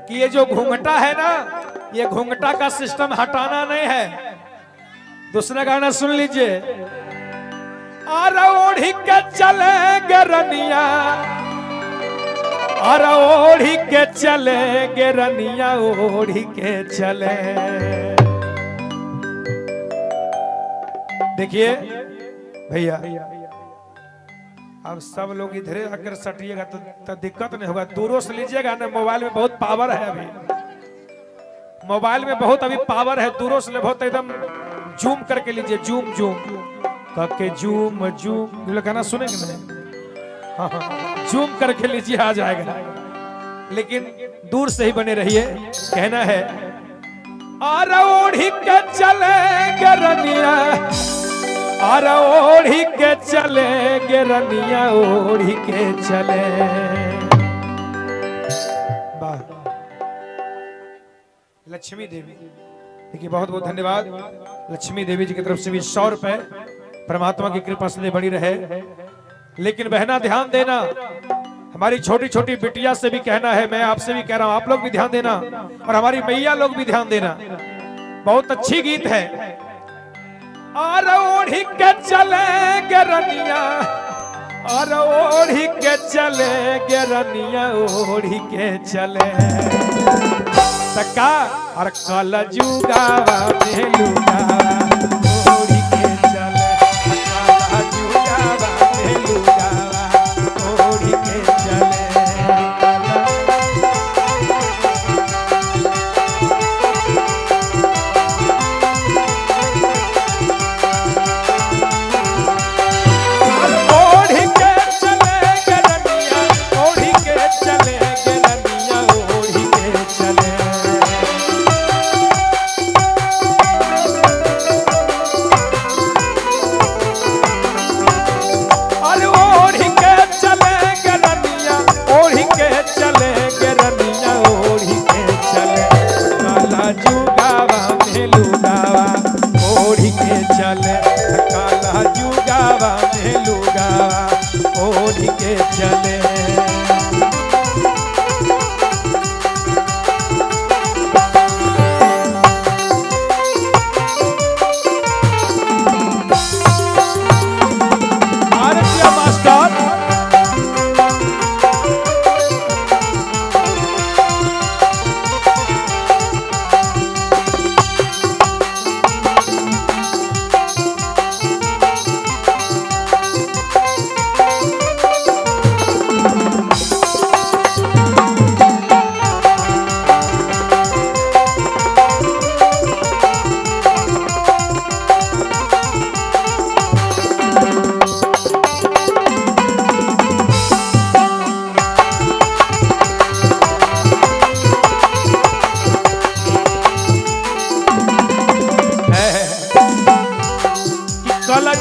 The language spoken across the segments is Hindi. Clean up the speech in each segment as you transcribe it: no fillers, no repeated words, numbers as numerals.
कि ये जो घूंघटा है ना, ये घूंघटा का सिस्टम हटाना नहीं है। दूसरा गाना सुन लीजिए। अरे ओढ़ी के चलेंगे रनिया, अरे ओढ़ी के चलेंगे रनिया, ओढ़ी के चले। देखिए भैया, अब सब लोग इधर आकर सटिएगा तो दिक्कत नहीं होगा, दूरों से लीजिएगा ना। मोबाइल में बहुत पावर है, अभी मोबाइल में बहुत अभी पावर है, दूरों से बहुत एकदम जूम करके लीजिए, जूम जूम करके जूम जूम गाना सुनेंगे ना, हाँ हाँ जूम करके लीजिए, आ जाएगा। लेकिन दूर से ही बने रहिए। कहना है अरे ओढ़ी के चलेंगे रनिया, अरे ओढ़ी के चलेंगे रनिया, ओढ़ी के चले। लक्ष्मी देवी, देखिए बहुत बहुत धन्यवाद। लक्ष्मी देवी जी की तरफ से भी 100 रुपए, परमात्मा की कृपा से बनी रहे। लेकिन बहना ध्यान देना, हमारी छोटी छोटी बिटिया से भी कहना है, मैं आपसे भी कह रहा हूं, आप लोग भी ध्यान देना और हमारी मैया लोग भी ध्यान देना। बहुत अच्छी गीत है। अरे ओढ़ी के चलेंगे रनिया, अरे ओढ़ी के चलेंगे रनिया, ओढ़ी के चले। तका और कल जुगावा में लुगावा, ओढ़ी के चले। कल जुगावा में लुगावा, ओढ़ी के चले। ओढ़ी के चलेंगे रनिया, ओढ़ी के चलेंगे रनिया, ओढ़ी के चले। काला जुगावा में लुगावा, ओढ़ी के चले।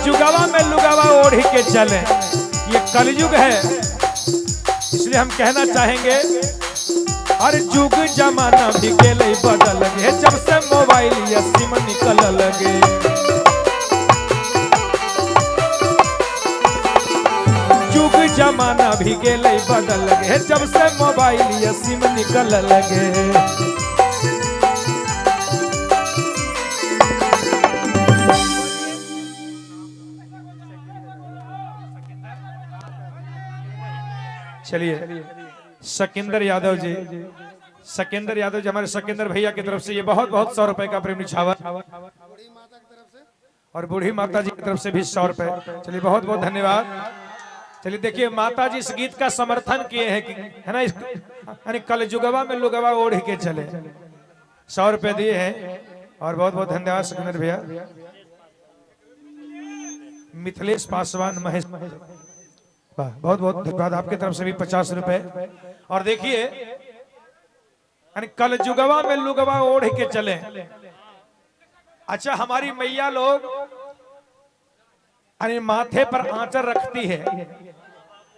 जुगावा में लुगावा ओढ़ी के चले। ये कलयुग है, इसलिए हम कहना चाहेंगे हर जुग जमाना भी गेले बदल गए, जब से मोबाइल या सिम निकल लगे। जुग जमाना भी गेले बदल गए, जब से मोबाइल या सिम निकल लगे। चलिए सकिंदर यादव जी, सकिंदर यादव जी, हमारे सकिंदर भैया की तरफ से ये बहुत बहुत 100 रुपए का प्रेम निछावर, और बूढ़ी माता जी की तरफ से भी 100 रुपए। चलिए बहुत बहुत धन्यवाद। चलिए देखिए, माता जी इस गीत का समर्थन किए हैं कि है ना, यानी कल जुगवा में लुगवा ओढ़ के चले। 100 रुपए दिए हैं और बहुत बहुत धन्यवाद सकिंदर भैया। मिथिलेश पासवान महेश, बहुत बहुत धन्यवाद आपकी तरफ से भी 50 रुपए। और देखिए यानी कल जुगवा में लुगवा ओढ़ के चले। अच्छा, हमारी मैया लोग यानी माथे पर आंचल रखती है,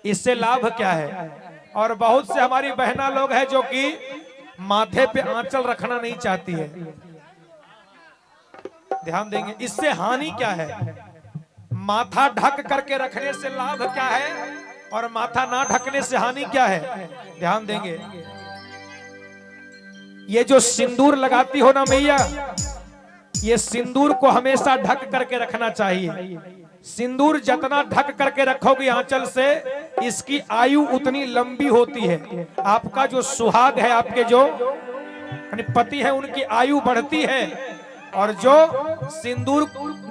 इससे लाभ क्या है? और बहुत से हमारी बहना लोग हैं जो कि माथे पे आंचल रखना नहीं चाहती है। ध्यान देंगे, इससे हानि क्या है? माथा ढक करके रखने से लाभ क्या है और माथा ना ढकने से हानि क्या है? ध्यान देंगे। ये जो सिंदूर लगाती हो ना मैया, ये सिंदूर को हमेशा ढक करके रखना चाहिए। सिंदूर जितना ढक करके रखोगे आंचल से, इसकी आयु उतनी लंबी होती है। आपका जो सुहाग है, आपके जो पति है, उनकी आयु बढ़ती है। और जो सिंदूर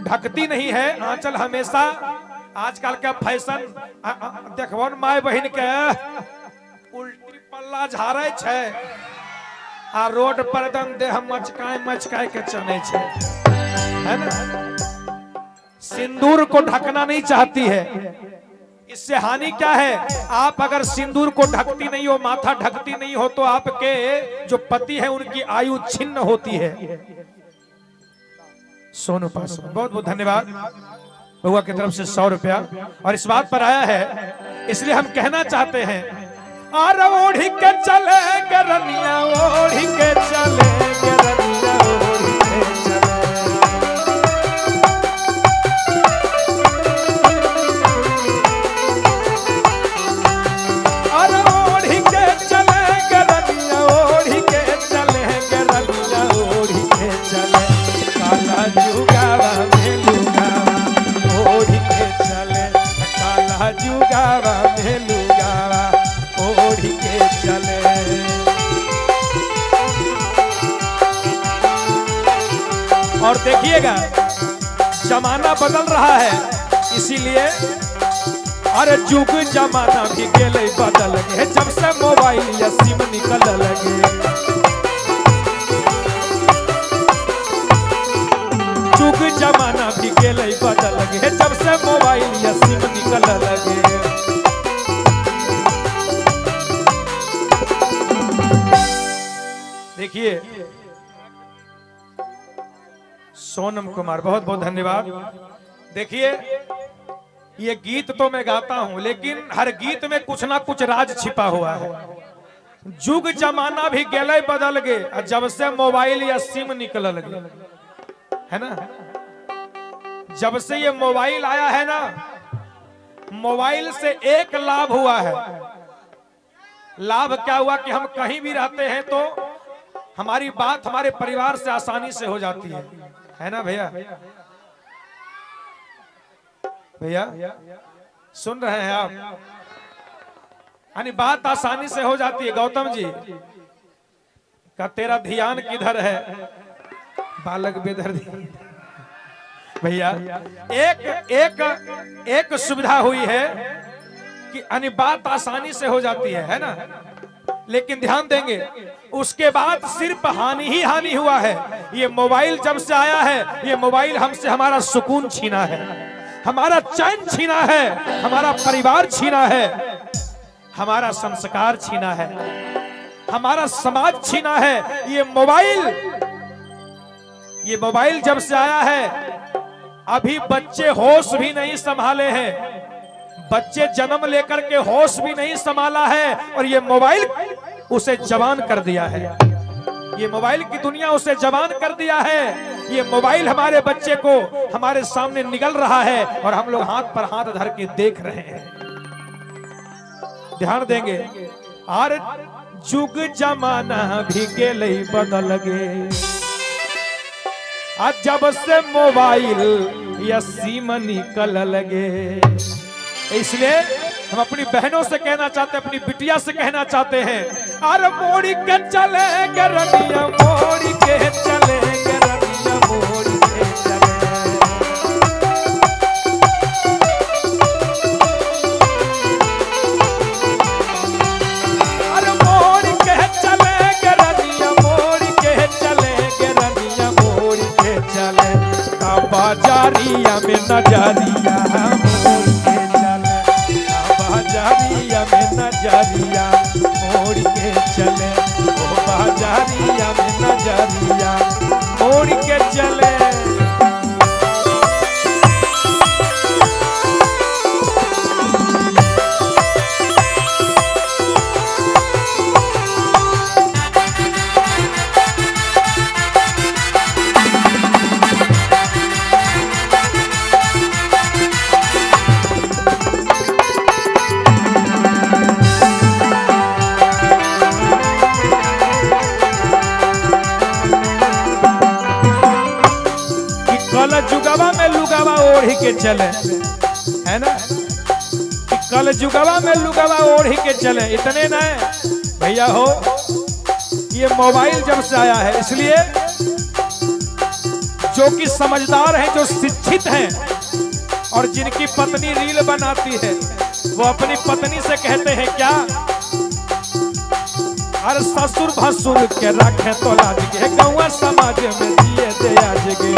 ढकती नहीं है आंचल, हमेशा आजकल का फैशन देखो माय बहन के उल्टी पल्ला झाड़े छे आ रोड पर दम देह मचकाए मचकाए के चले छे, है ना। सिंदूर को ढकना नहीं चाहती है। इससे हानि क्या है? आप अगर सिंदूर को ढकती नहीं हो, माथा ढकती नहीं हो, तो आपके जो पति है उनकी आयु छिन्न होती है। सोनू पासवान, बहुत बहुत धन्यवाद। बउआ की तरफ से 100 रुपया। और इस बात पर आया है, इसलिए हम कहना चाहते हैं, और ओढ़ी के चले गरनिया, ओढ़ी के चले गरनिया, ओढ़ी के चले। और ओढ़ी के चले गरनिया, ओढ़ी के चले गरनिया, ओढ़ी के चले। काला जुगावा में लुगावा, ओढ़ी के चले। काला जुगावा में लुगावा, ओढ़ी के चले। और देखिएगा जमाना बदल रहा है, इसीलिए अरे जुग जमाना भी गेले बदल गए, जब से मोबाइल या सिम निकल लगे। जुग जमाना भी गेले बदल गए, जब से मोबाइल या सिम निकल लगे। देखिए सोनम कुमार, बहुत बहुत धन्यवाद। देखिए ये गीत तो मैं गाता हूं, लेकिन हर गीत में कुछ ना कुछ राज छिपा हुआ है। जुग जमाना भी गेले बदल गए, जब से मोबाइल या सिम निकल लगे, है ना। जब से ये मोबाइल आया है ना, मोबाइल से एक लाभ हुआ है। लाभ क्या हुआ कि हम कहीं भी रहते हैं तो हमारी बात हमारे परिवार से आसानी से हो जाती है ना भैया। भैया सुन रहे हैं आप? यानी बात आसानी से हो जाती है। गौतम जी का तेरा ध्यान किधर है, बालक बेदर्दी। भैया एक सुविधा हुई है कि यानी बात आसानी से हो जाती है ना। लेकिन ध्यान देंगे, उसके बाद सिर्फ हानि ही हानि हुआ है। ये मोबाइल जब से आया है, ये मोबाइल हमसे हमारा सुकून छीना है, हमारा चैन छीना है, हमारा परिवार छीना है, हमारा संस्कार छीना है, हमारा समाज छीना है। ये मोबाइल जब से आया है, अभी बच्चे होश भी नहीं संभाले हैं, बच्चे जन्म लेकर के होश भी नहीं संभाला है, और ये मोबाइल उसे जवान कर दिया है। ये मोबाइल की दुनिया उसे जवान कर दिया है। ये मोबाइल हमारे बच्चे को हमारे सामने निगल रहा है, और हम लोग हाथ पर हाथ धर के देख रहे हैं। ध्यान देंगे, और जुग जमाना भी गेले बदल गे, आज जब से मोबाइल या सिम निकल लगे। इसलिए हम अपनी बहनों से कहना चाहते हैं, अपनी बिटिया से कहना चाहते हैं, अरे मोड़ी के चले गरनिया, मोड़ी के चले गरनिया, मोड़ी के चले। अरे मोड़ी के चले गरनिया, मोड़ी के चले गरनिया, मोड़ी के चले। बाजारिया में नजरिया, मोड़ी के बाजारिया में नजरिया, मोड़ के चले। ओ बाजारिया में नजरिया, मोड़ के चले। के चले, है ना, कि कल जुगवा में लुगवा ओढ़ी के चले। इतने न भैया हो, ये मोबाइल जब से आया है, इसलिए जो कि समझदार हैं, जो शिक्षित हैं और जिनकी पत्नी रील बनाती है, वो अपनी पत्नी से कहते हैं क्या, अरे ससुर भसुर के रखे तो लाज के, गौवा समाज में जिए दे आज गे।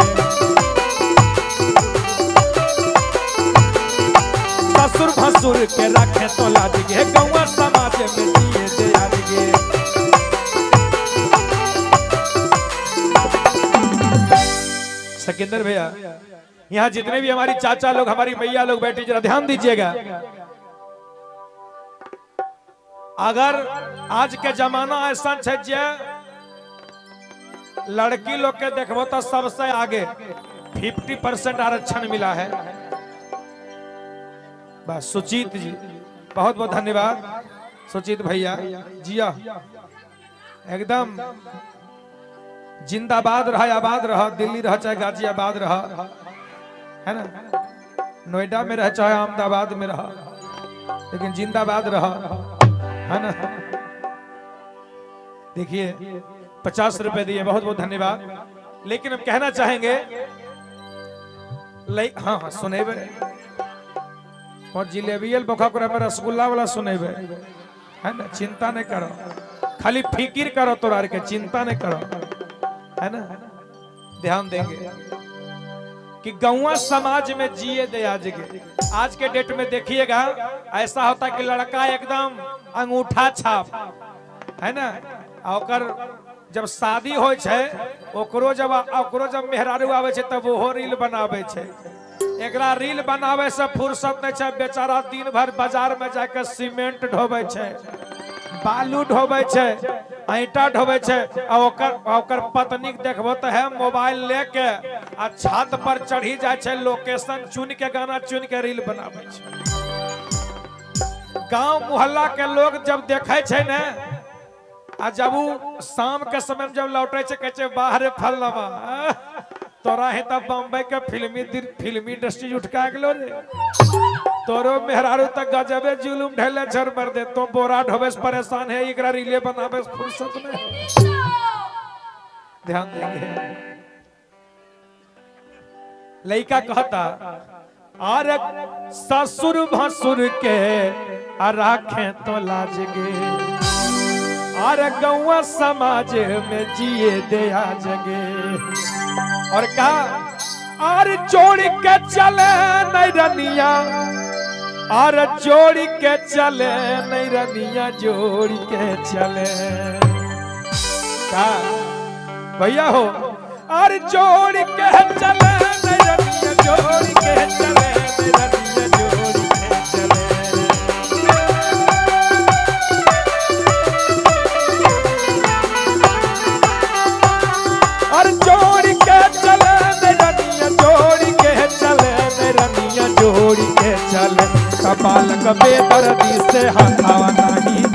ससुर भसुर के रखे तो लाज के, गौवा समाज में जिए दे आज गे। सिकंदर भैया, यहाँ जितने भी हमारी चाचा लोग, हमारी मैया लोग बैठे, जरा ध्यान दीजिएगा। अगर आज के जमाना ऐसा है, लड़की लोग के देखो तो सबसे आगे 50% आरक्षण मिला है। बस सुचित जी, बहुत बहुत धन्यवाद सुचित भैया जिया, एकदम जिंदाबाद रहा, आबाद रहा, दिल्ली रहा चाहे गाजियाबाद रहा, है ना, नोएडा में रहा चाहे अहमदाबाद में रहा, लेकिन जिंदाबाद रहा, है ना। देखिए 50 रुपए दिए, बहुत बहुत धन्यवाद। लेकिन हम कहना चाहेंगे, हाँ हाँ सुनेबे, और जिलेबियल बोखा में रसगुल्ला वाला सुनेबे, है ना, चिंता नहीं करो, खाली फिकिर करो, तोरा के चिंता नहीं करो, है ना। ध्यान देंगे कि गौवा समाज में जिए दे आज के। आज के डेट में देखिएगा ऐसा होता कि लड़का एकदम अंगूठा छाप, है ना, और जब शादी हो ओकरो जब मेहरारू आवे छे तब वो रील बनावे छे। एकरा रील बनावे से फुर्सत नहीं छे, बेचारा दिन भर बाजार में जाकर सीमेंट ढोवे छे, बालू ढोवे छे, ईटा ढोवे छे, और पत्नी देखबो तो है मोबाइल लेके आ छत पर चढ़ी जाए छे, लोकेशन चुन के, गाना चुन के रील बनावे छे। गांव मोहल्ला के लोग जब देखे छे ने, आ जब वो शाम के समय जब लौटे छे, कहे छे बाहर फलवा तोरा है तब बम्बई के फिल्मी इंडस्ट्री उठका गेलो रे, तोरो मेहरारू तक गजबे जुलुम ढेले झर मर दे, तो बोरा ढोबे से परेशान है, एकरा रीले बनावे से फुर्सत में। ध्यान देंगे, लड़का कहता, अरे ससुर भसुर के राखे तो लाज गे, अरे गौवा समाज में जिए दे आज गे। और कहा, और जोड़ के चले नहीं रनिया, और जोड़ के चले नहीं रनिया, जोड़ के चले का भैया हो, और जोड़ के चले नहीं रनिया, जोड़ के चले नहीं रनिया, जोड़ के चले। और जोड़ के चले नहीं रनिया, जोड़ के चले नहीं रनिया, जोड़ के चले। कपाल कबे दर्दी से हथावा नहीं